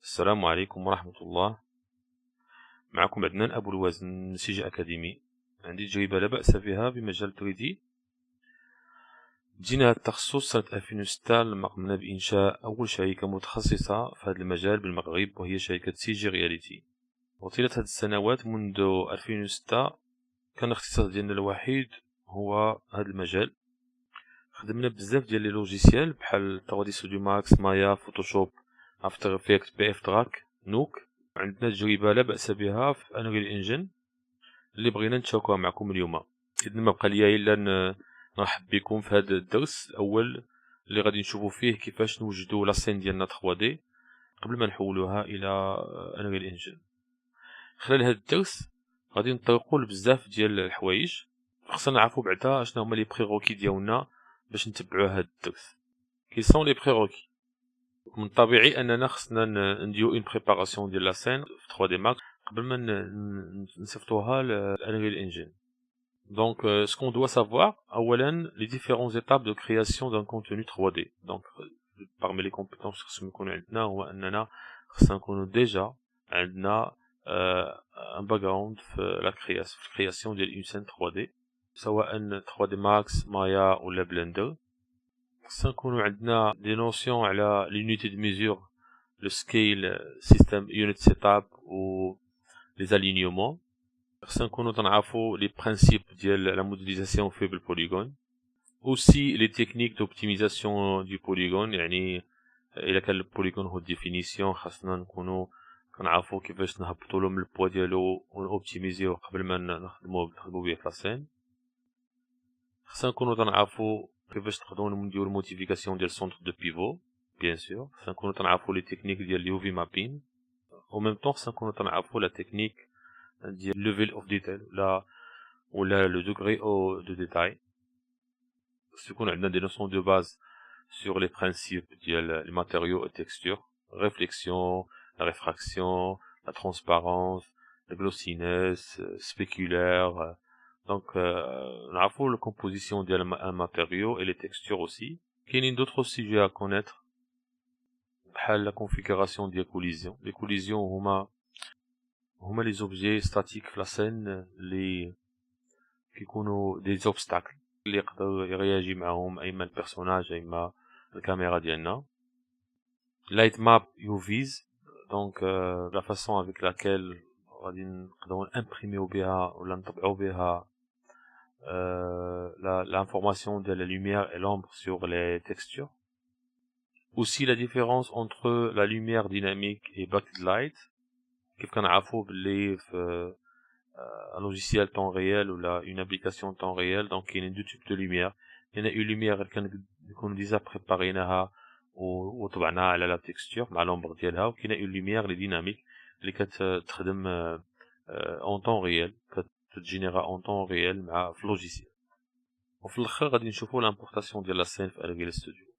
السلام عليكم ورحمة الله. معكم عدنان أبو الوزن من سيجي أكاديمي. عندي تجربة لا بأس بها بمجال 3D. بدينا هذا التخصص سنة 2006 لما قمنا بإنشاء أول شركة متخصصة في هذا المجال بالمغرب، وهي شركة سيجي رياليتي. وطيلة هذه السنوات منذ 2006 كان الاختصاص ديالنا الوحيد هو هذا المجال. خدمنا بزاف ديال لي لوجيسيال بحال 3D Studio Max، مايا، فوتوشوب، افتر افكت، بي اف دراك، نوك. عندنا تجربة لا بأس بها في انريل انجن اللي بغينا نتشاركوها معكم اليوم. إذن ما بقى ليا الا نرحب بكم في هذا الدرس الاول اللي غادي نشوفوا فيه كيفاش نوجدوا لاسين ديالنا 3D قبل ما نحولوها الى انريل انجن. خلال هذا الدرس غادي نطرقوا لبزاف ديال الحوايج، خصنا نعرفوا بعدا شنو هما لي بريروكي ديالنا باش نتبعوا هذا الدرس. كي سون لي بريروكي؟ من الطبيعي اننا خصنا نديرو اون بريباراسيون ديال لا سين في 3 دي ماكس قبل ما نصيفطوها لانريل انجن. Donc, ce qu'on doit savoir, les différentes étapes de création d'un contenu 3D. Donc, parmi les compétences que nous connaissons, on a déjà un background في la création d'une scène 3D, سواء 3D Max, Maya ou la Blender. نكونوا عندنا des notions على l'unité de mesure, le scale, system unit setup ou les alignements. نكونوا تنعرفوا les principes ديال la modélisation في بالبوليغون. aussi les techniques d'optimisation du polygone، يعني الا كان البوليغون هو ديفينيسيون خاصنا نكونوا كنعرفوا كيفاش نهبطوا له من البوا ديالو ونوبتيميزيوه قبل ما نخدموا به في لاسين. خاصنا نكونوا تنعرفوا كيفاش نقدروا نديروا الموديفيكاسيون ديال سونتر دو بيفو بيان سور. خاصنا نكونوا تنعرفوا لي تكنيك ديال اليو في مابين، او ميم طون خاصنا نكونوا تنعرفوا لا تكنيك ديال ليفل اوف ديتيل ولا لو دوغري او دو ديتاي. يكون عندنا دي نوسيون دو باز sur les principes ديال les matériaux et textures, réflexion, la réfraction, la transparence, la glossiness, spéculaire. Donc نعرفوا la composition ديال un matériau et les textures aussi. كاينين d'autres sujets à connaître بحال la configuration ديال collision. Les collisions هما les objets statiques في la scène اللي كيكونوا des obstacles اللي يقدر يرياجي معهم اما البيرسوناج اما الكاميرا ديالنا. light map UVs، donc la façon avec laquelle غادي نقدروا نامبريميو بها ولا نطبعوا بها l'information de la lumière et l'ombre sur les textures. aussi la différence entre la lumière dynamique et backlight. كيف كنعرفوا باللي في un logiciel temps réel ou une application temps réel. Donc il y a deux types de lumière. Il y a une lumière qu'on déjà préparée وطبعناها على la texture مع l'ombre ديالها، وكاينه une lumière اللي dynamique اللي كتخدم en temps réel، كتجينيرا en temps réel مع في logiciel. وفي الاخر غادي نشوفوا l'importation ديال la scène في Unreal Studio.